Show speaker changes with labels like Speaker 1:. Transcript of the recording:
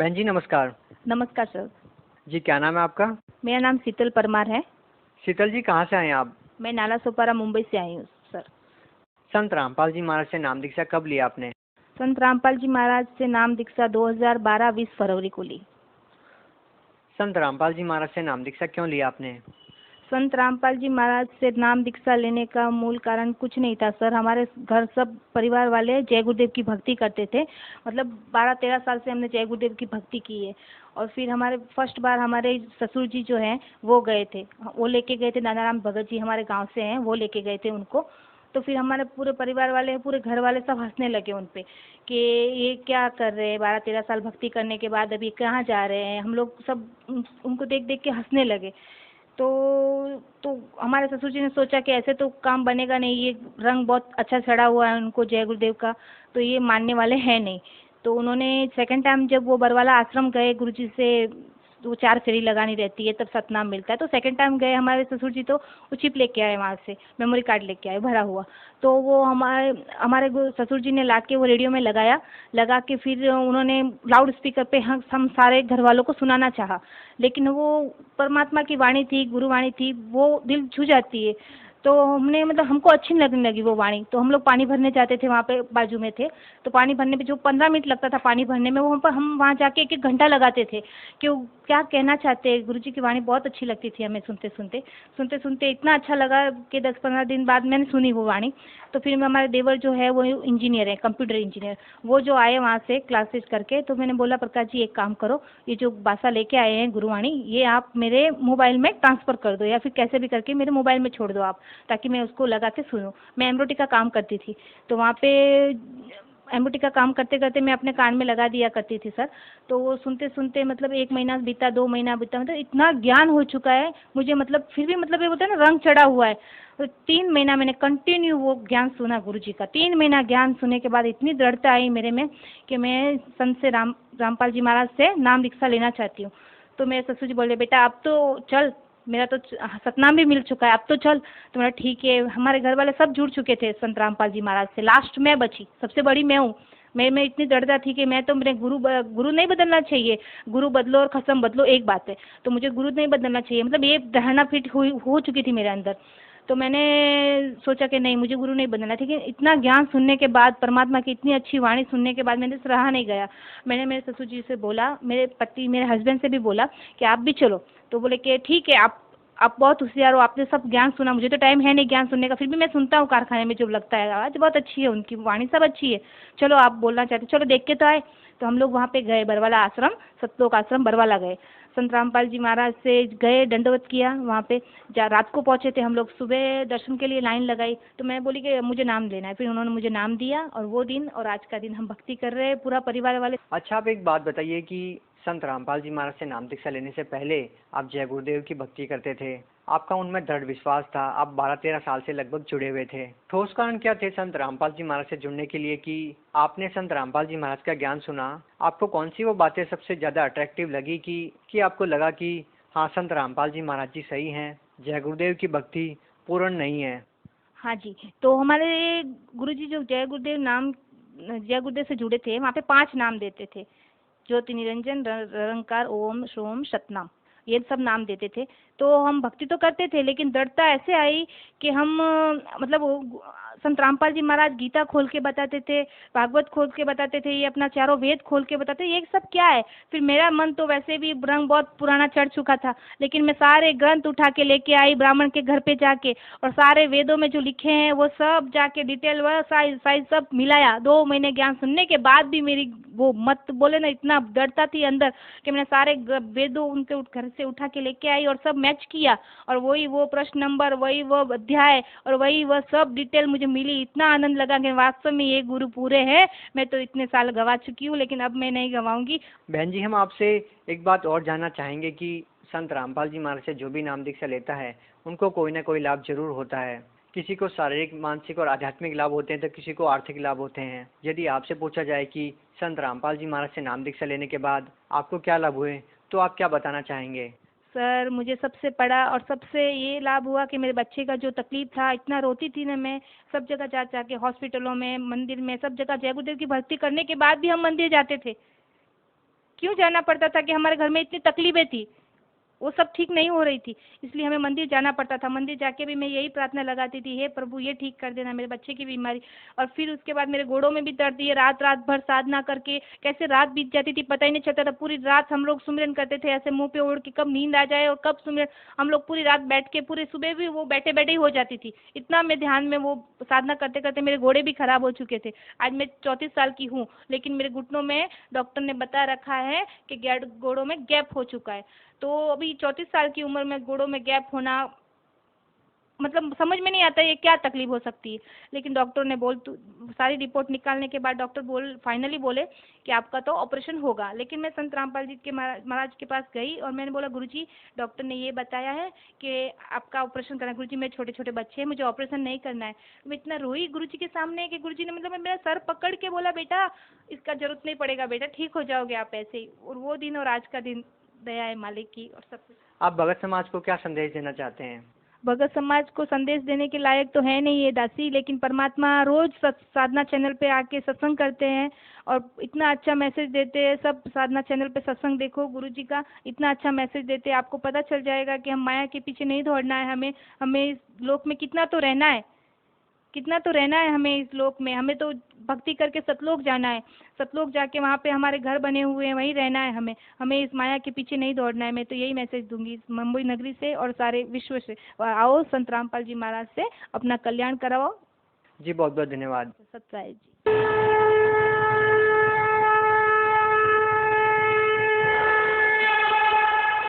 Speaker 1: बहन जी नमस्कार।
Speaker 2: नमस्कार सर।
Speaker 1: जी क्या नाम है आपका?
Speaker 2: मेरा नाम शीतल परमार है।
Speaker 1: शीतल जी कहाँ से आए हैं आप?
Speaker 2: मैं नाला सोपारा मुंबई से आई हूँ सर।
Speaker 1: संत रामपाल जी महाराज से नाम दीक्षा कब लिया आपने?
Speaker 2: संत रामपाल जी महाराज से नाम दीक्षा 2012 20 फरवरी को ली।
Speaker 1: संत रामपाल जी महाराज से नाम दीक्षा क्यों लिया आपने?
Speaker 2: संत रामपाल जी महाराज से नाम दीक्षा लेने का मूल कारण कुछ नहीं था सर। हमारे घर सब परिवार वाले जय गुरुदेव की भक्ति करते थे। मतलब 12-13 साल से हमने जय गुरुदेव की भक्ति की है। और फिर हमारे फर्स्ट बार हमारे ससुर जी जो हैं वो गए थे, वो लेके गए थे। दादाराम भगत जी हमारे गांव से हैं, वो लेके गए थे उनको। तो फिर हमारे पूरे परिवार वाले, पूरे घर वाले सब हंसने लगे उन पे कि ये क्या कर रहे हैं, 12-13 साल भक्ति करने के बाद अभी कहाँ जा रहे हैं। हम लोग सब उनको देख देख के हंसने लगे। तो हमारे ससुर जी ने सोचा कि ऐसे तो काम बनेगा नहीं, ये रंग बहुत अच्छा चढ़ा हुआ है उनको जय गुरुदेव का, तो ये मानने वाले हैं नहीं। तो उन्होंने सेकंड टाइम जब वो बरवाला आश्रम गए गुरु जी से, तो 4 फेरी लगानी रहती है तब सतनाम मिलता है। तो सेकंड टाइम गए हमारे ससुर जी, तो वो चिप लेके आए वहाँ से, मेमोरी कार्ड लेके आए भरा हुआ। तो वो हमारे ससुर जी ने ला के वो रेडियो में लगाया, लगा के फिर उन्होंने लाउड स्पीकर पे हम सारे घर वालों को सुनाना चाहा। लेकिन वो परमात्मा की वाणी थी, गुरुवाणी थी, वो दिल छू जाती है। तो हमने मतलब हमको अच्छी लगने लगी वो वाणी। तो हम लोग पानी भरने जाते थे, वहाँ पे बाजू में थे। तो पानी भरने पे जो 15 मिनट लगता था पानी भरने में, वो हम वहाँ जाके 1-1 घंटा लगाते थे कि वो क्या कहना चाहते हैं। गुरुजी की वाणी बहुत अच्छी लगती थी हमें। सुनते सुनते इतना अच्छा लगा कि 10-15 दिन बाद मैंने सुनी वो वाणी। तो फिर हमारे देवर जो है वो इंजीनियर है, कंप्यूटर इंजीनियर, वो जो आए वहाँ से क्लासेस करके, तो मैंने बोला प्रकाश जी एक काम करो, ये जो बासा लेके आए हैं गुरुवाणी, ये आप मेरे मोबाइल में ट्रांसफ़र कर दो, या फिर कैसे भी करके मेरे मोबाइल में छोड़ दो आप, ताकि मैं उसको लगा के सुनूँ। मैं एम्ब्रॉयडरी का काम करती थी, तो वहाँ पे एम्ब्रॉयडरी का काम करते करते मैं अपने कान में लगा दिया करती थी सर। तो वो सुनते सुनते मतलब 1 महीना बीता, 2 महीना बीता, मतलब इतना ज्ञान हो चुका है मुझे। मतलब फिर भी मतलब ये होता है ना, रंग चढ़ा हुआ है। तो 3 महीना मैंने कंटिन्यू वो ज्ञान सुना गुरु जी का। 3 महीना ज्ञान सुनने के बाद इतनी दृढ़ता आई मेरे में कि मैं संत से रामपाल जी महाराज से नाम दीक्षा लेना चाहती हूँ। तो मेरे ससुर जी बोले बेटा अब तो चल, मेरा तो सतनाम भी मिल चुका है, अब तो चल। तो मेरा ठीक है। हमारे घर वाले सब जुड़ चुके थे संत रामपाल जी महाराज से, लास्ट मैं बची, सबसे बड़ी मैं हूँ। मैं में इतनी दृढ़ता थी कि मैं तो मेरे गुरु नहीं बदलना चाहिए। गुरु बदलो और खत्म बदलो एक बात है, तो मुझे गुरु नहीं बदलना चाहिए। मतलब ये धारणा फिट हो चुकी थी मेरे अंदर। तो मैंने सोचा कि नहीं, मुझे गुरु नहीं बनना। ठीक है, इतना ज्ञान सुनने के बाद, परमात्मा की इतनी अच्छी वाणी सुनने के बाद मैंने रहा नहीं गया। मैंने मेरे ससुर जी से बोला, मेरे पति मेरे हस्बैंड से भी बोला कि आप भी चलो। तो बोले कि ठीक है, आप बहुत होशियार हो, आपने सब ज्ञान सुना, मुझे तो टाइम है नहीं ज्ञान सुनने का, फिर भी मैं सुनता हूँ कारखाने में जो लगता है, आवाज़ बहुत अच्छी है उनकी, वाणी सब अच्छी है। चलो आप बोलना चाहते, चलो देख के तो आए। तो हम लोग वहाँ पे गए, बरवाला आश्रम, सतलोक आश्रम बरवाला गए। संत रामपाल जी महाराज से गए, दंडवत किया वहाँ पे। रात को पहुँचे थे हम लोग, सुबह दर्शन के लिए लाइन लगाई। तो मैं बोली कि मुझे नाम लेना है, फिर उन्होंने मुझे नाम दिया, और वो दिन और आज का दिन हम भक्ति कर रहे हैं पूरा परिवार वाले।
Speaker 1: अच्छा आप एक बात बताइए कि संत रामपाल जी महाराज से नाम दीक्षा लेने से पहले आप जय गुरुदेव की भक्ति करते थे, आपका उनमें दृढ़ विश्वास था, आप 12-13 साल से लगभग जुड़े हुए थे। ठोस कारण क्या थे संत रामपाल जी महाराज से जुड़ने के लिए कि आपने संत रामपाल जी महाराज का ज्ञान सुना? आपको कौन सी वो बातें सबसे ज्यादा अट्रैक्टिव लगी कि आपको लगा कि हाँ संत रामपाल जी महाराज जी सही हैं, जय गुरुदेव की भक्ति पूर्ण नहीं है?
Speaker 2: हाँ जी। तो हमारे गुरुजी जो जय गुरुदेव से जुड़े थे, वहाँ पे 5 नाम देते थे। ज्योति निरंजन, निरंकार, ओम सोम सतनाम, ये सब नाम देते थे। तो हम भक्ति तो करते थे, लेकिन दृढ़ता ऐसे आई कि हम मतलब संत रामपाल जी महाराज गीता खोल के बताते थे, भागवत खोल के बताते थे, ये अपना चारों वेद खोल के बताते, ये सब क्या है। फिर मेरा मन तो वैसे भी रंग बहुत पुराना चढ़ चुका था, लेकिन मैं सारे ग्रंथ उठा के लेके आई ब्राह्मण के घर पे जाके, और सारे वेदों में जो लिखे हैं वो सब जाके डिटेल व साइज साइज सब मिलाया। 2 महीने ज्ञान सुनने के बाद भी मेरी वो मत बोले ना, इतना दृढ़ता थी अंदर कि मैंने सारे वेदों उनके घर से उठा के लेके आई और सब मैच किया, और वही वो प्रश्न नंबर, वही वो अध्याय, और वही वह सब डिटेल मुझे मिली। इतना आनंद लगा कि वास्तव में ये गुरु पूरे हैं। मैं तो इतने साल गवा चुकी हूँ, लेकिन अब मैं नहीं गवाऊंगी।
Speaker 1: बहन जी हम आपसे एक बात और जानना चाहेंगे कि संत रामपाल जी महाराज से जो भी नाम दीक्षा लेता है उनको कोई ना कोई लाभ जरूर होता है। किसी को शारीरिक, मानसिक और आध्यात्मिक लाभ होते हैं तो किसी को आर्थिक लाभ होते हैं। यदि आपसे पूछा जाए कि संत रामपाल जी महाराज से नाम दीक्षा लेने के बाद आपको क्या लाभ हुए, तो आप क्या बताना चाहेंगे?
Speaker 2: सर मुझे सबसे बड़ा और सबसे ये लाभ हुआ कि मेरे बच्चे का जो तकलीफ था, इतना रोती थी ना मैं, सब जगह जा जा के, हॉस्पिटलों में, मंदिर में, सब जगह जय गुरुदेव की भक्ति करने के बाद भी हम मंदिर जाते थे। क्यों जाना पड़ता था कि हमारे घर में इतनी तकलीफें थी, वो सब ठीक नहीं हो रही थी, इसलिए हमें मंदिर जाना पड़ता था। मंदिर जाके भी मैं यही प्रार्थना लगाती थी, हे प्रभु ये ठीक कर देना मेरे बच्चे की बीमारी। और फिर उसके बाद मेरे घोड़ों में भी दर्द, ये रात रात भर साधना करके कैसे रात बीत जाती थी पता ही नहीं चलता था। पूरी रात हम लोग सुमिरन करते थे ऐसे मुंह पे ओढ़ के, कब नींद आ जाए और कब सुमिरन, हम लोग पूरी रात बैठ के, पूरे सुबह भी वो बैठे बैठे ही हो जाती थी। इतना मैं ध्यान में वो साधना करते करते मेरे घोड़े भी खराब हो चुके थे। आज मैं 34 साल की हूँ, लेकिन मेरे घुटनों में डॉक्टर ने बता रखा है कि घोड़ों में गैप हो चुका है। तो अभी 34 साल की उम्र में घोड़ों में गैप होना, मतलब समझ में नहीं आता ये क्या तकलीफ हो सकती है। लेकिन डॉक्टर ने सारी रिपोर्ट निकालने के बाद डॉक्टर फाइनली बोले कि आपका तो ऑपरेशन होगा। लेकिन मैं संत रामपाल जी के महाराज के पास गई और मैंने बोला गुरुजी डॉक्टर ने ये बताया है कि आपका ऑपरेशन करना है। गुरुजी मेरे छोटे छोटे बच्चे हैं, मुझे ऑपरेशन नहीं करना है। मैं इतना रोई गुरुजी के सामने कि गुरुजी ने मतलब मेरा सर पकड़ के बोला बेटा इसका जरूरत नहीं पड़ेगा, बेटा ठीक हो जाओगे आप ऐसे ही। और वो दिन और आज का दिन दया है मालिक की और सब कुछ।
Speaker 1: आप भगत समाज को क्या संदेश देना चाहते हैं?
Speaker 2: भगत समाज को संदेश देने के लायक तो है नहीं ये दासी, लेकिन परमात्मा रोज साधना चैनल पे आके सत्संग करते हैं और इतना अच्छा मैसेज देते हैं। सब साधना चैनल पे सत्संग देखो, गुरुजी का इतना अच्छा मैसेज देते हैं, आपको पता चल जाएगा कि हम माया के पीछे नहीं दौड़ना है। हमें इस लोक में कितना तो रहना है, हमें इस लोक में। हमें तो भक्ति करके सतलोक जाना है, सतलोक जाके वहाँ पे हमारे घर बने हुए हैं, वहीं रहना है हमें इस माया के पीछे नहीं दौड़ना है। मैं तो यही मैसेज दूंगी इस मुंबई नगरी से और सारे विश्व से। और आओ संत रामपाल जी महाराज से अपना कल्याण कराओ।
Speaker 1: जी बहुत बहुत धन्यवाद।
Speaker 2: सत्य है जी।